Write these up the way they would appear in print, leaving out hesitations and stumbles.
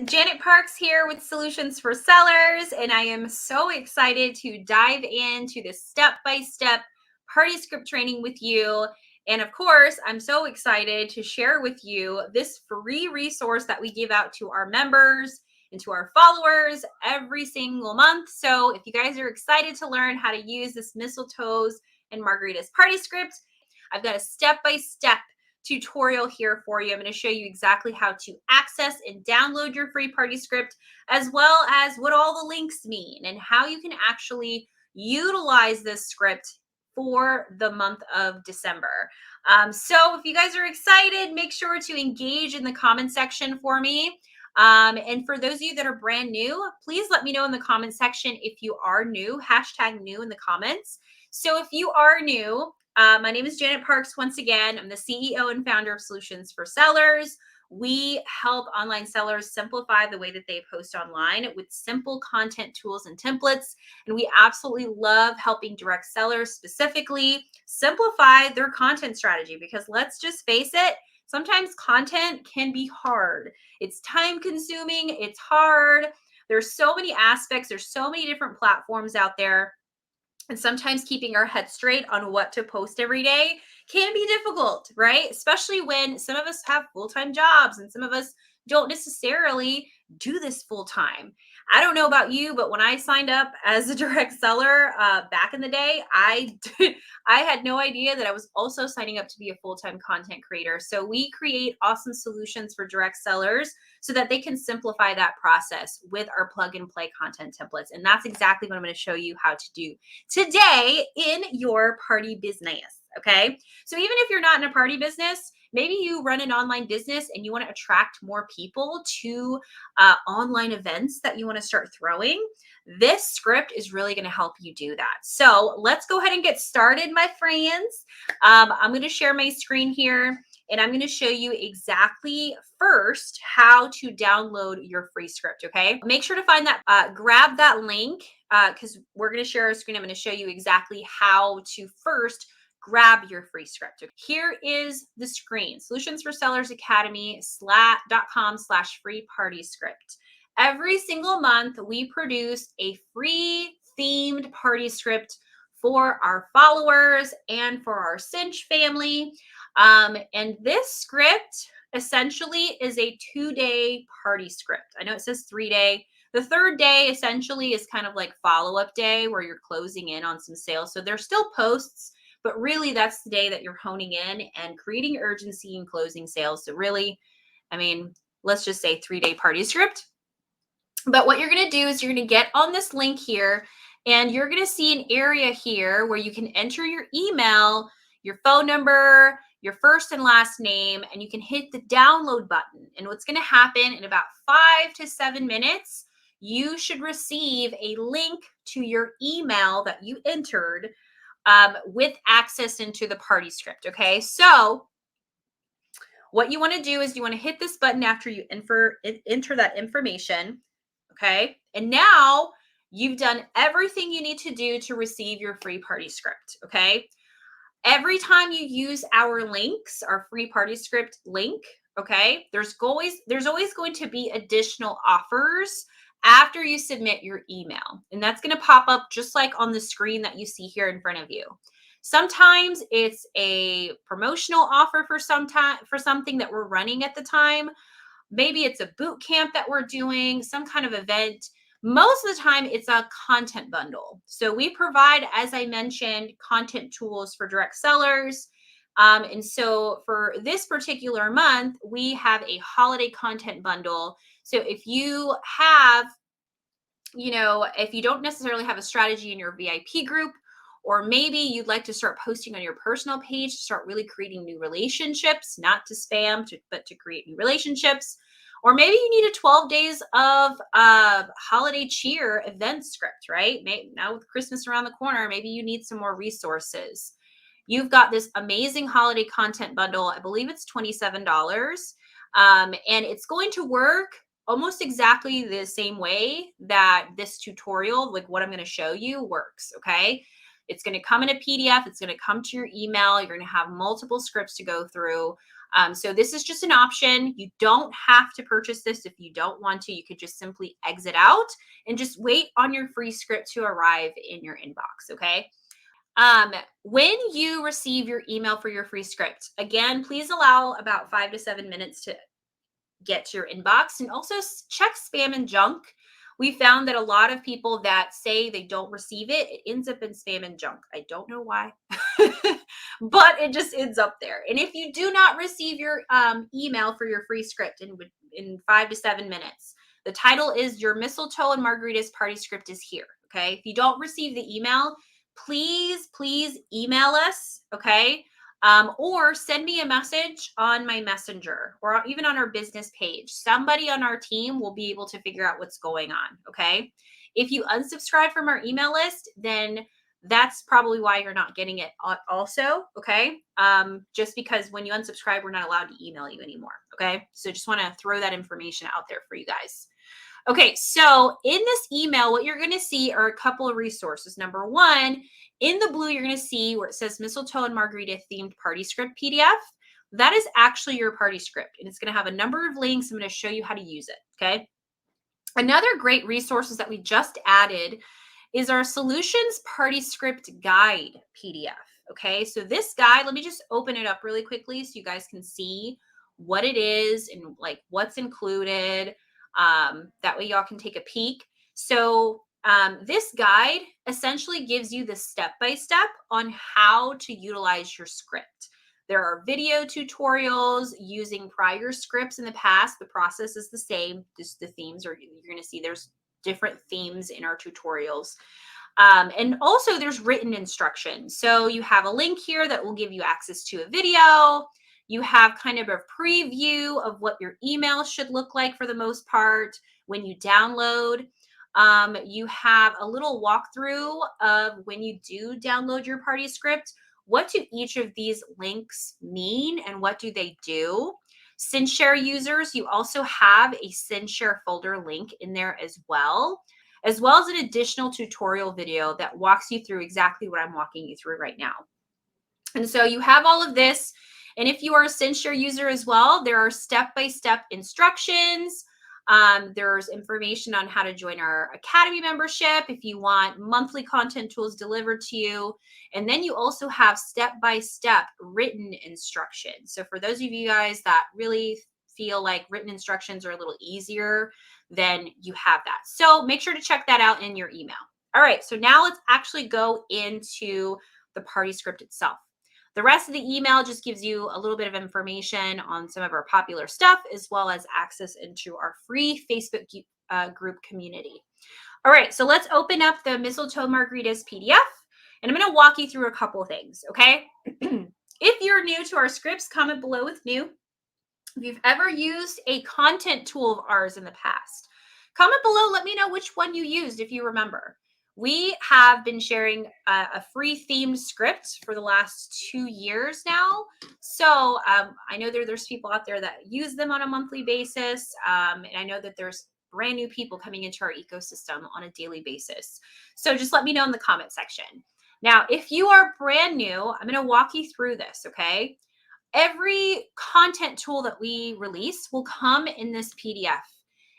Janet Parks here with Solutions for Sellers, and I am so excited to dive into this step-by-step party script training with you. And of course, I'm so excited to share with you this free resource that we give out to our members and to our followers every single month. So if you guys are excited to learn how to use this Mistletoes and Margaritas party script, I've got a step-by-step tutorial here for you. I'm going to show you exactly how to access and download your free party script, as well as what all the links mean and how you can actually utilize this script for the month of December. So if you guys are excited, make sure to engage in the comment section for me. And for those of you that are brand new, please let me know in the comment section if you are new, hashtag new in the comments. So if you are new, my name is Janet Parks. Once again, I'm the CEO and founder of Solutions for Sellers. We help online sellers simplify the way that they post online with simple content tools and templates. And we absolutely love helping direct sellers specifically simplify their content strategy, because let's just face it, sometimes content can be hard. It's time consuming. It's hard. There's so many aspects. There's so many different platforms out there. And sometimes keeping our head straight on what to post every day can be difficult, right? Especially when some of us have full-time jobs and some of us don't necessarily do this full-time. I don't know about you, but when I signed up as a direct seller back in the day, I had no idea that I was also signing up to be a full-time content creator. So we create awesome solutions for direct sellers so that they can simplify that process with our plug and play content templates. And that's exactly what I'm going to show you how to do today in your party business. Okay. So even if you're not in a party business, maybe you run an online business and you want to attract more people to online events that you want to start throwing, this script is really going to help you do that. So let's go ahead and get started, my friends. I'm going to share my screen here, and I'm going to show you exactly first how to download your free script, okay? Make sure to find that, grab that link, because we're going to share our screen. I'm going to show you exactly how to first grab your free script. Here is the screen, solutionsforsellersacademy.com/free party script. Every single month, we produce a free themed party script for our followers and for our Cinch family. And this script essentially is a 2-day party script. I know it says 3-day. The third day essentially is kind of like follow-up day where you're closing in on some sales. So there's still posts, but really that's the day that you're honing in and creating urgency and closing sales. So really, I mean, let's just say 3-day party script. But what you're going to do is you're going to get on this link here, and you're going to see an area here where you can enter your email, your phone number, your first and last name, and you can hit the download button. And what's going to happen in about 5 to 7 minutes, you should receive a link to your email that you entered with access into the party script. Okay, so what you want to do is you want to hit this button after you enter that information. Okay, and now you've done everything you need to do to receive your free party script. Okay, every time you use our links, our free party script link, okay, there's always going to be additional offers after you submit your email. And that's going to pop up just like on the screen that you see here in front of you. Sometimes it's a promotional offer for something that we're running at the time. Maybe it's a boot camp that we're doing, some kind of event. Most of the time, it's a content bundle. So we provide, as I mentioned, content tools for direct sellers. And so for this particular month, we have a holiday content bundle. So if you have, if you don't necessarily have a strategy in your VIP group, or maybe you'd like to start posting on your personal page to start really creating new relationships, not to spam, but to create new relationships. Or maybe you need a 12 days of holiday cheer event script, right? Now with Christmas around the corner, maybe you need some more resources. You've got this amazing holiday content bundle. I believe it's $27. And it's going to work almost exactly the same way that this tutorial, like what I'm going to show you, works, okay? It's going to come in a PDF. It's going to come to your email. You're going to have multiple scripts to go through. So this is just an option. You don't have to purchase this if you don't want to. You could just simply exit out and just wait on your free script to arrive in your inbox. Okay. When you receive your email for your free script, again, please allow about 5 to 7 minutes to get to your inbox, and also check spam and junk. We found that a lot of people that say they don't receive it, it ends up in spam and junk. I don't know why, but it just ends up there. And if you do not receive your email for your free script in 5 to 7 minutes, the title is Your Mistletoe and Margaritas Party Script is Here. Okay. If you don't receive the email, please email us. Okay. Or send me a message on my messenger or even on our business page. Somebody on our team will be able to figure out what's going on. Okay. If you unsubscribe from our email list, then that's probably why you're not getting it also. Okay. Just because when you unsubscribe, we're not allowed to email you anymore. Okay. So just want to throw that information out there for you guys. Okay, so in this email, what you're going to see are a couple of resources. Number one, in the blue, you're going to see where it says Mistletoe and Margarita themed party script PDF. That is actually your party script, and it's going to have a number of links. I'm going to show you how to use it. Okay. Another great resources that we just added is our Solutions Party Script Guide PDF. Okay, so this guide, let me just open it up really quickly so you guys can see what it is and like what's included. That way y'all can take a peek. So this guide essentially gives you the step-by-step on how to utilize your script. There are video tutorials using prior scripts in the past. The process is the same. Just the themes are, you're going to see there's different themes in our tutorials. And also there's written instructions. So you have a link here that will give you access to a video. You have kind of a preview of what your email should look like for the most part when you download. You have a little walkthrough of when you do download your party script. What do each of these links mean and what do they do? SendShare users, you also have a SendShare folder link in there as well as an additional tutorial video that walks you through exactly what I'm walking you through right now. And so you have all of this. And if you are a SendShare user as well, there are step-by-step instructions. There's information on how to join our Academy membership if you want monthly content tools delivered to you. And then you also have step-by-step written instructions. So for those of you guys that really feel like written instructions are a little easier, then you have that. So make sure to check that out in your email. All right, so now let's actually go into the party script itself. The rest of the email just gives you a little bit of information on some of our popular stuff, as well as access into our free Facebook group community. All right, so let's open up the Mistletoe Margaritas PDF, and I'm going to walk you through a couple of things, okay? If you're new to our scripts, comment below with new. If you've ever used a content tool of ours in the past, comment below, let me know which one you used if you remember. We have been sharing a free themed script for the last 2 years now. So I know there's people out there that use them on a monthly basis. And I know that there's brand new people coming into our ecosystem on a daily basis. So just let me know in the comment section. Now, if you are brand new, I'm going to walk you through this, okay? Every content tool that we release will come in this PDF.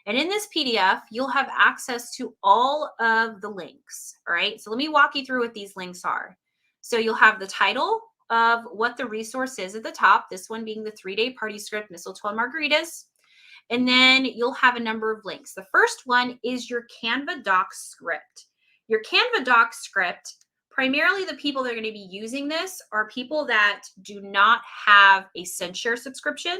And in this PDF, you'll have access to all of the links. All right. So let me walk you through what these links are. So you'll have the title of what the resource is at the top, this one being the 3-day party script, Mistletoe and Margaritas. And then you'll have a number of links. The first one is your Canva Docs script. Your Canva Docs script, primarily the people that are going to be using this are people that do not have a SendShare subscription.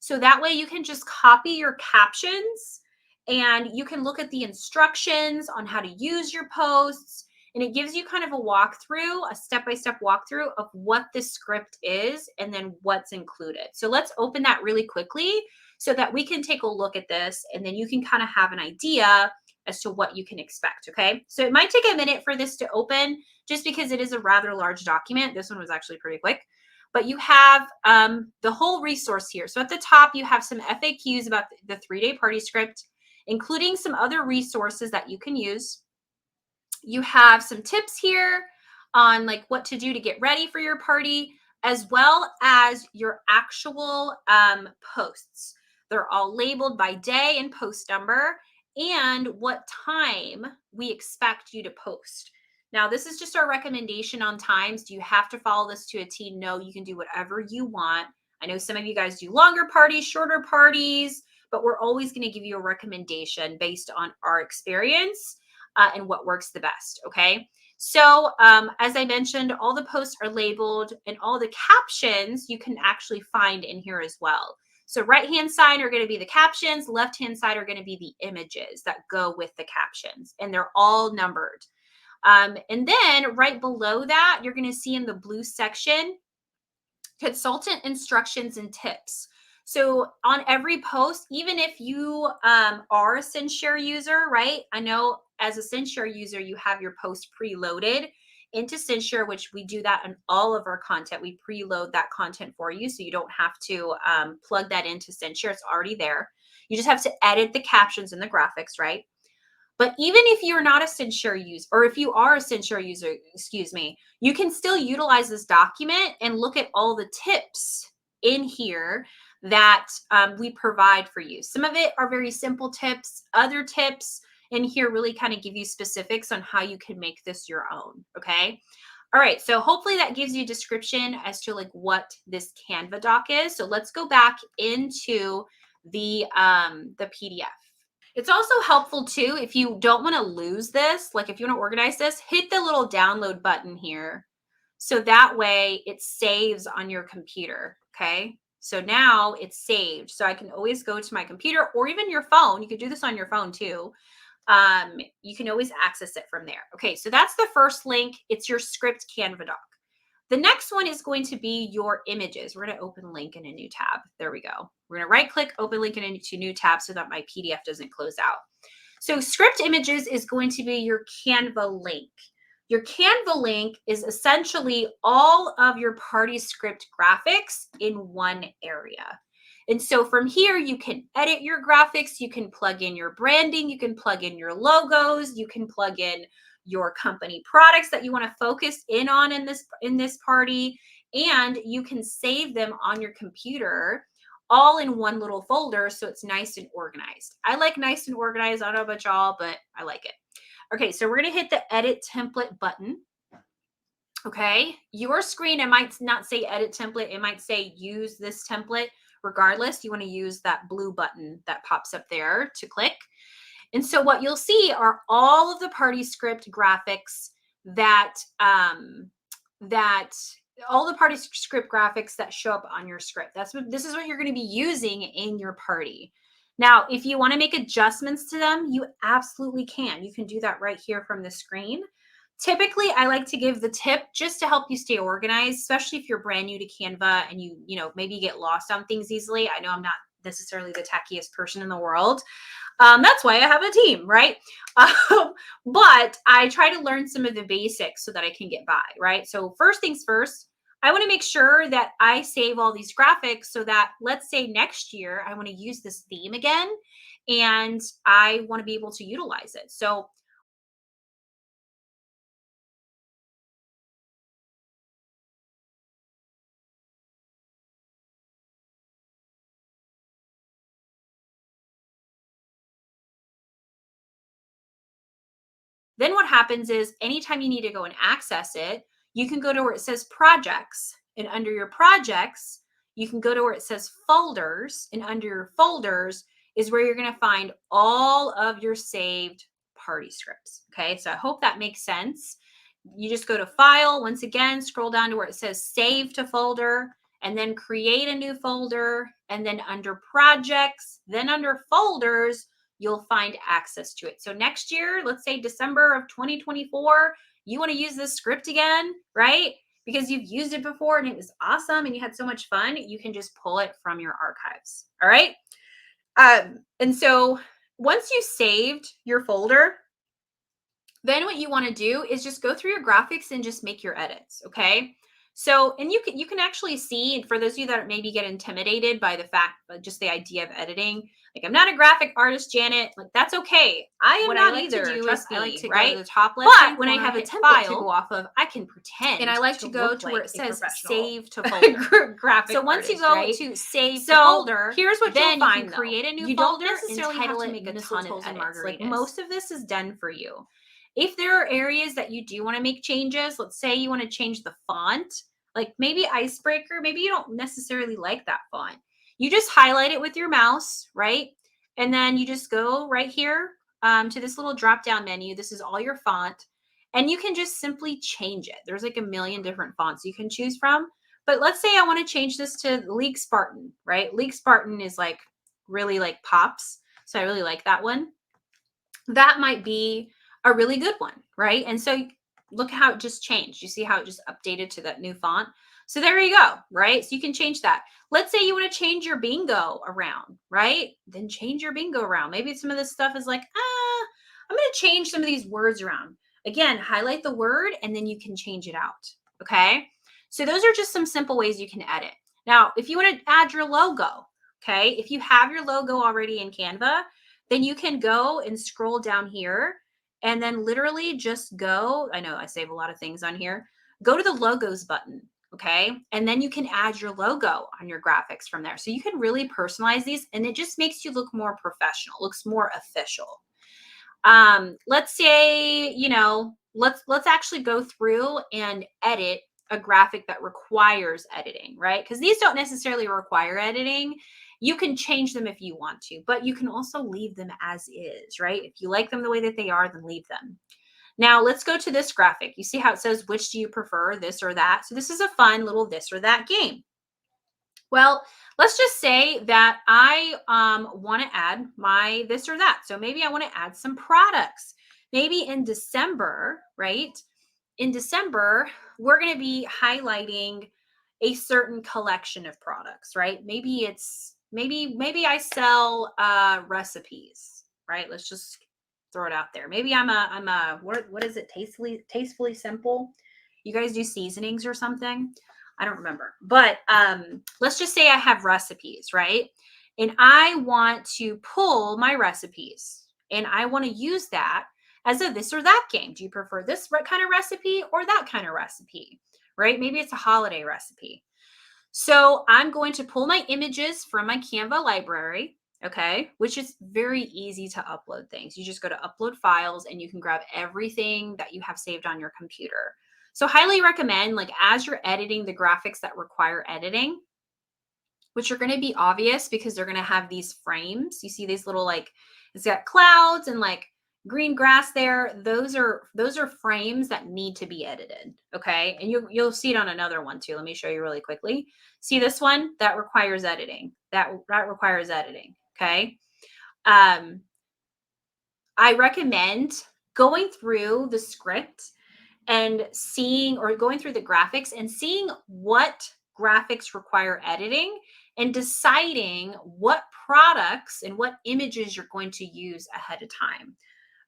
So that way you can just copy your captions and you can look at the instructions on how to use your posts. And it gives you kind of a walkthrough, a step-by-step walkthrough of what this script is and then what's included. So let's open that really quickly so that we can take a look at this and then you can kind of have an idea as to what you can expect, okay? So it might take a minute for this to open just because it is a rather large document. This one was actually pretty quick. But you have the whole resource here. So at the top, you have some FAQs about the 3-day party script, including some other resources that you can use. You have some tips here on like what to do to get ready for your party. as well as your actual posts. They're all labeled by day and post number and what time we expect you to post. Now, this is just our recommendation on times. Do you have to follow this to a T? No, you can do whatever you want. I know some of you guys do longer parties, shorter parties, but we're always going to give you a recommendation based on our experience and what works the best. Okay. So, as I mentioned, all the posts are labeled and all the captions you can actually find in here as well. So, right hand side are going to be the captions, left hand side are going to be the images that go with the captions, and they're all numbered. And then right below that, you're going to see in the blue section consultant instructions and tips. So on every post, even if you are a SendShare user, right? I know as a SendShare user, you have your post preloaded into SendShare, which we do that on all of our content. We preload that content for you, so you don't have to plug that into SendShare. It's already there. You just have to edit the captions and the graphics, right? But even if you're not a SendShare user, or if you are a SendShare user, excuse me, you can still utilize this document and look at all the tips in here that we provide for you. Some of it are very simple tips. Other tips in here really kind of give you specifics on how you can make this your own. Okay. All right. So hopefully that gives you a description as to like what this Canva doc is. So let's go back into the PDF. It's also helpful too, if you don't want to lose this, like if you want to organize this, hit the little download button here. So that way it saves on your computer. Okay. So now it's saved. So I can always go to my computer or even your phone. You could do this on your phone too. You can always access it from there. Okay. So that's the first link. It's your script Canva doc. The next one is going to be your images. We're going to open link in a new tab. There we go. We're going to right click, open link in a new tab so that my PDF doesn't close out. So script images is going to be your Canva link. Your Canva link is essentially all of your party script graphics in one area. And so from here, you can edit your graphics, you can plug in your branding, you can plug in your logos, you can plug in your company products that you want to focus in on in this party, and you can save them on your computer all in one little folder so it's nice and organized. I like nice and organized. I don't know about y'all, but I like it. Okay, so we're going to hit the edit template button. Okay, your screen, it might not say edit template. It might say use this template. Regardless, you want to use that blue button that pops up there to click. And so what you'll see are all of the party script graphics that all the party script graphics that show up on your script. This is what you're going to be using in your party. Now, if you want to make adjustments to them, you absolutely can. You can do that right here from the screen. Typically, I like to give the tip just to help you stay organized, especially if you're brand new to Canva and you maybe get lost on things easily. I know I'm not necessarily the techiest person in the world. That's why I have a team, right? But I try to learn some of the basics so that I can get by, right? So first things first, I want to make sure that I save all these graphics so that, let's say next year, I want to use this theme again and I want to be able to utilize it. So then what happens is anytime you need to go and access it, you can go to where it says projects. And under your projects, you can go to where it says folders. And under your folders is where you're going to find all of your saved party scripts. Okay, so I hope that makes sense. You just go to file, once again, scroll down to where it says save to folder, and then create a new folder. And then under projects, then under folders, you'll find access to it. So next year, let's say December of 2024, you want to use this script again, right? Because you've used it before and it was awesome and you had so much fun, you can just pull it from your archives. All right. And so once you saved your folder, then what you want to do is just go through your graphics and just make your edits. Okay. So, and you can actually see, for those of you that maybe get intimidated by the fact, just the idea of editing, like, I'm not a graphic artist, Janet. Like, that's okay. I am What not I like either. to do Trust is me, I like to go right? to the top But left-hand when I corner, have a hit template to go file, off of, I can pretend and I like to go look to where like it a says professional save to folder. graphic So once you artist, go right? to save to So folder, here's what then you'll you can find, though. create a new You don't folder and necessarily have title to it make a ton of Mistletoes and edits. Like, Margaritas. most of this is done for you. If there are areas that you do want to make changes, let's say you want to change the font, like maybe Icebreaker, maybe you don't necessarily like that font. You just highlight it with your mouse, right? And then you just go right here to this little drop down menu. This is all your font. And you can just simply change it. There's like a million different fonts you can choose from. But let's say I want to change this to League Spartan, right? League Spartan is like really like pops. So I really like that one. That might be a really good one, right? And so look how it just changed. You see how it just updated to that new font? So there you go, right? So you can change that. Let's say you want to change your bingo around, right? Then change your bingo around. Maybe some of this stuff is like, I'm going to change some of these words around. Again, highlight the word and then you can change it out. Okay. So those are just some simple ways you can edit. Now, if you want to add your logo, okay, if you have your logo already in Canva, then you can go and scroll down here and then literally just go. I know I save a lot of things on here. Go to the logos button. Okay. And then you can add your logo on your graphics from there. So you can really personalize these and it just makes you look more professional, looks more official. Let's say, let's actually go through and edit a graphic that requires editing, right? Because these don't necessarily require editing. You can change them if you want to, but you can also leave them as is, right? If you like them the way that they are, then leave them. Now let's go to this graphic. You see how it says, which do you prefer, this or that? So this is a fun little this or that game. Well, let's just say that I want to add my this or that. So maybe I want to add some products. Maybe in December, right? In December, we're going to be highlighting a certain collection of products, right? Maybe I sell recipes, right? Let's just throw it out there. Maybe I'm a what is it? Tastefully simple. You guys do seasonings or something? I don't remember. But let's just say I have recipes, right? And I want to pull my recipes and I want to use that as a this or that game. Do you prefer this kind of recipe or that kind of recipe? Right? Maybe it's a holiday recipe. So I'm going to pull my images from my Canva library, okay, which is very easy to upload things. You just go to upload files and you can grab everything that you have saved on your computer. So highly recommend, like, as you're editing the graphics that require editing, which are going to be obvious because they're going to have these frames. You see these little, like, it's got clouds and like green grass there. Those are frames that need to be edited. Okay. And you'll see it on another one too. Let me show you really quickly. See this one that requires editing. That requires editing. Okay. I recommend going through the script and seeing, or going through the graphics and seeing what graphics require editing and deciding what products and what images you're going to use ahead of time.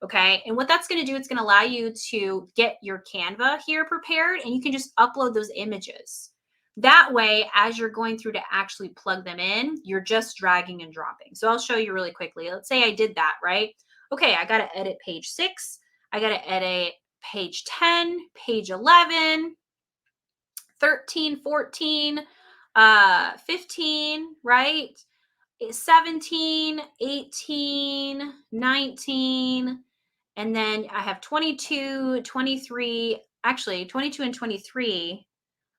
Okay. And what that's going to do, it's going to allow you to get your Canva here prepared and you can just upload those images. That way, as you're going through to actually plug them in, you're just dragging and dropping. So I'll show you really quickly. Let's say I did that, right? Okay, I got to edit page 6. I got to edit page 10, page 11, 13, 14, 15, right? 17, 18, 19, and then I have 22, 23, actually 22 and 23.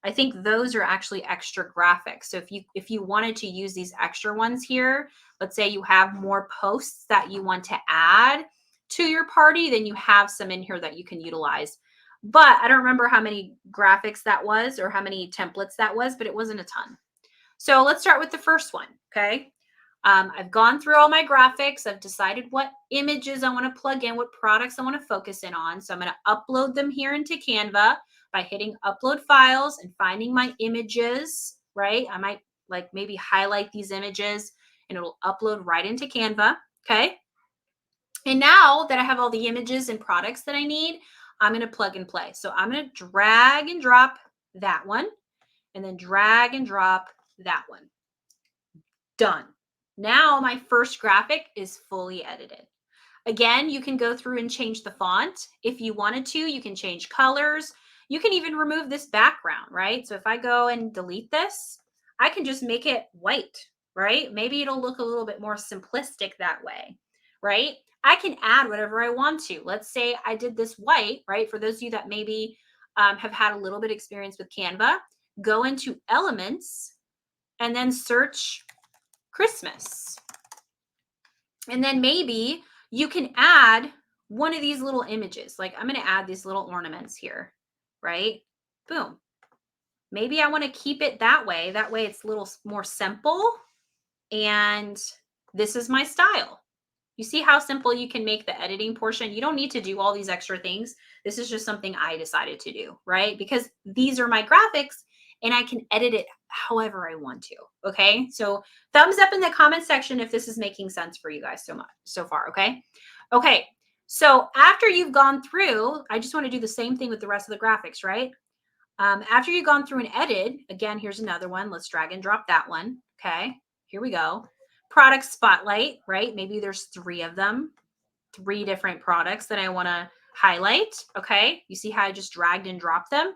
I think those are actually extra graphics. So if you wanted to use these extra ones here, let's say you have more posts that you want to add to your party, then you have some in here that you can utilize. But I don't remember how many graphics that was or how many templates that was, but it wasn't a ton. So let's start with the first one, okay? I've gone through all my graphics. I've decided what images I want to plug in, what products I want to focus in on. So I'm going to upload them here into Canva by hitting upload files and finding my images, right? I might like maybe highlight these images and it'll upload right into Canva, okay? And now that I have all the images and products that I need, I'm going to plug and play. So I'm going to drag and drop that one. and then drag and drop that one. Done. Now my first graphic is fully edited. Again, you can go through and change the font. If you wanted to, you can change colors. You can even remove this background, right? So if I go and delete this, I can just make it white, right? Maybe it'll look a little bit more simplistic that way, right? I can add whatever I want to. Let's say I did this white, right? For those of you that maybe have had a little bit experience with Canva, go into Elements and then search Christmas. And then maybe you can add one of these little images. Like I'm going to add these little ornaments here, right? Boom. Maybe I want to keep it that way. That way it's a little more simple. And this is my style. You see how simple you can make the editing portion? You don't need to do all these extra things. This is just something I decided to do, right? Because these are my graphics and I can edit it however I want to. Okay. So thumbs up in the comment section if this is making sense for you guys so far. Okay. Okay. So after you've gone through, I just want to do the same thing with the rest of the graphics, right? After you've gone through and edited, again, here's another one. Let's drag and drop that one. Okay. Here we go. Product spotlight, right? Maybe there's 3 of them, 3 different products that I want to highlight. Okay. You see how I just dragged and dropped them?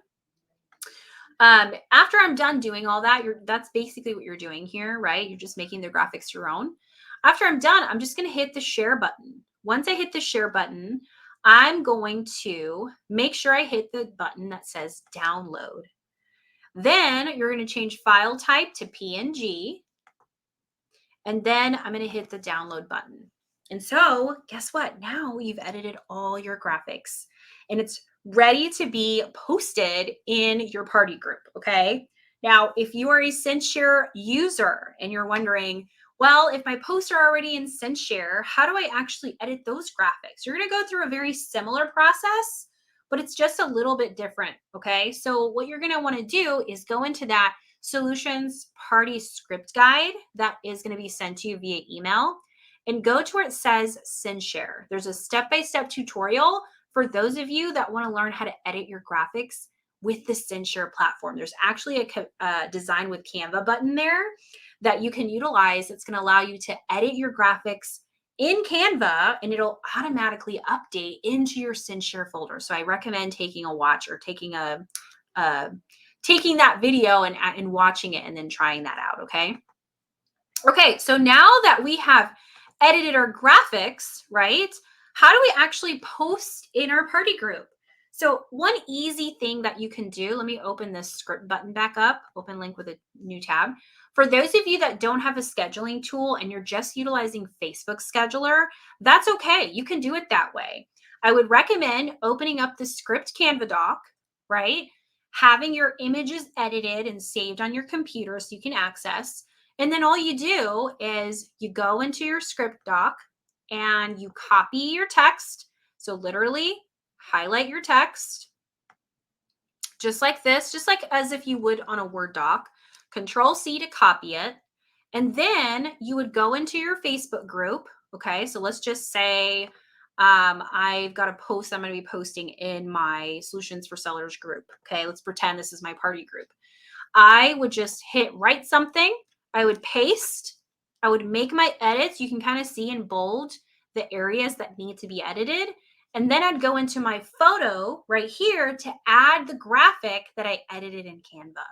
After I'm done doing all that, that's basically what you're doing here, right? You're just making the graphics your own. After I'm done, I'm just going to hit the share button. Once I hit the share button, I'm going to make sure I hit the button that says download. Then you're going to change file type to PNG. And then I'm going to hit the download button. And so guess what? Now you've edited all your graphics and it's ready to be posted in your party group. Okay. Now, if you are a SendShare user and you're wondering, well, if my posts are already in SendShare, how do I actually edit those graphics? You're going to go through a very similar process, but it's just a little bit different. Okay. So what you're going to want to do is go into that Solutions Party Script Guide that is going to be sent to you via email and go to where it says SendShare. There's a step-by-step tutorial for those of you that want to learn how to edit your graphics with the SendShare platform. There's actually a Design with Canva button there that you can utilize. It's going to allow you to edit your graphics in Canva and it'll automatically update into your SendShare folder. So I recommend taking a watch or taking that video and watching it and then trying that out. Okay. Okay. So now that we have edited our graphics, right? How do we actually post in our party group? So one easy thing that you can do, let me open this script button back up, open link with a new tab. For those of you that don't have a scheduling tool and you're just utilizing Facebook Scheduler, that's okay. You can do it that way. I would recommend opening up the script Canva doc, right? Having your images edited and saved on your computer so you can access. And then all you do is you go into your script doc and you copy your text. So literally highlight your text just like this, just like as if you would on a Word doc. Control C to copy it. And then you would go into your Facebook group. Okay, so let's just say I've got a post I'm going to be posting in my Solutions for Sellers group. Okay, let's pretend this is my party group. I would just hit write something. I would paste. I would make my edits. You can kind of see in bold the areas that need to be edited. And then I'd go into my photo right here to add the graphic that I edited in Canva.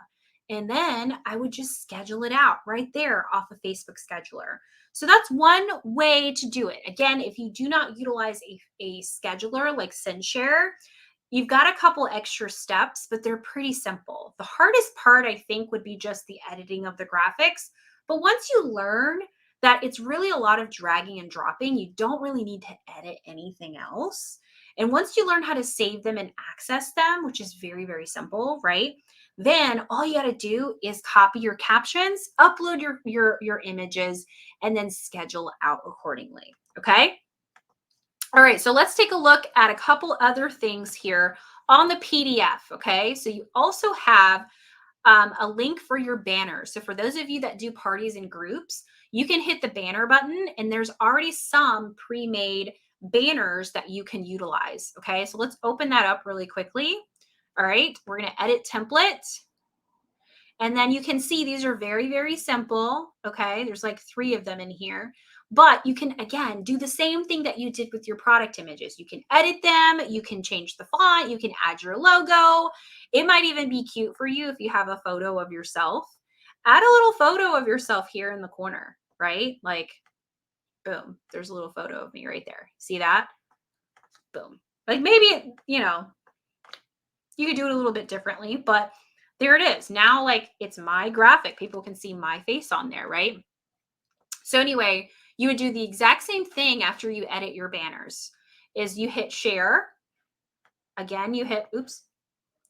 And then I would just schedule it out right there off of Facebook Scheduler. So that's one way to do it. Again, if you do not utilize a scheduler like SendShare, you've got a couple extra steps, but they're pretty simple. The hardest part, I think, would be just the editing of the graphics. But once you learn that it's really a lot of dragging and dropping, you don't really need to edit anything else. And once you learn how to save them and access them, which is very, very simple, right? Then all you got to do is copy your captions, upload your images, and then schedule out accordingly. Okay. All right, so let's take a look at a couple other things here on the PDF, okay? So you also have a link for your banners. So for those of you that do parties and groups, you can hit the banner button and there's already some pre-made banners that you can utilize, okay? So let's open that up really quickly. All right, we're gonna edit template. And then you can see these are very, very simple. Okay. There's like 3 of them in here. But you can, again, do the same thing that you did with your product images. You can edit them, you can change the font, you can add your logo. It might even be cute for you if you have a photo of yourself. Add a little photo of yourself here in the corner, right? Like, boom, there's a little photo of me right there. See that? Boom. Like maybe, you could do it a little bit differently, but there it is. Now, like, it's my graphic. People can see my face on there, right? So anyway, you would do the exact same thing after you edit your banners. Is you hit share. Again, you hit, oops,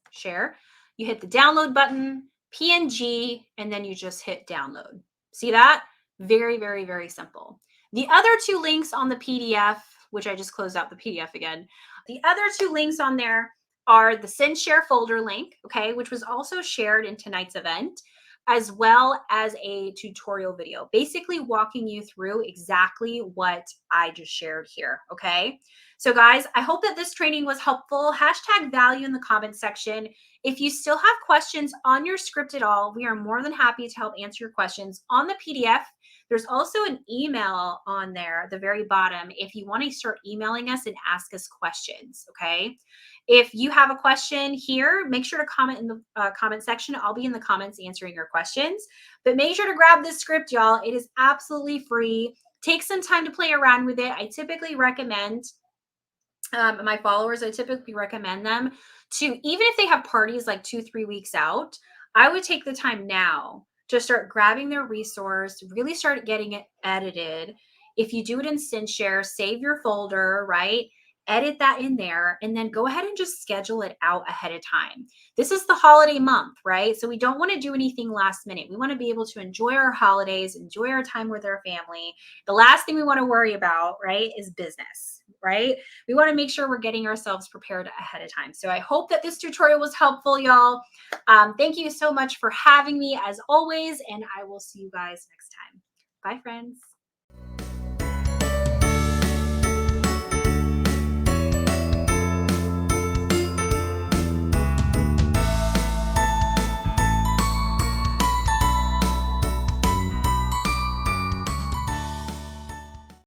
share. You hit the download button, PNG, and then you just hit download. See that? Very, very, very simple. The other 2 links on the PDF, which I just closed out the PDF again. The other 2 links on there are the send share folder link, okay, which was also shared in tonight's event, as well as a tutorial video, basically walking you through exactly what I just shared here, okay? So guys, I hope that this training was helpful. Hashtag value in the comment section. If you still have questions on your script at all, we are more than happy to help answer your questions on the PDF. There's also an email on there at the very bottom if you want to start emailing us and ask us questions, okay? If you have a question here, make sure to comment in the comment section. I'll be in the comments answering your questions. But make sure to grab this script, y'all. It is absolutely free. Take some time to play around with it. I typically recommend my followers, I typically recommend them to, even if they have parties like 2-3 weeks out, I would take the time now to start grabbing their resource, really start getting it edited. If you do it in SendShare, save your folder, right? Edit that in there and then go ahead and just schedule it out ahead of time. This is the holiday month, right? So we don't want to do anything last minute. We want to be able to enjoy our holidays, enjoy our time with our family. The last thing we want to worry about, right, is business, right? We want to make sure we're getting ourselves prepared ahead of time. So I hope that this tutorial was helpful, y'all. Thank you so much for having me as always, and I will see you guys next time. Bye, friends.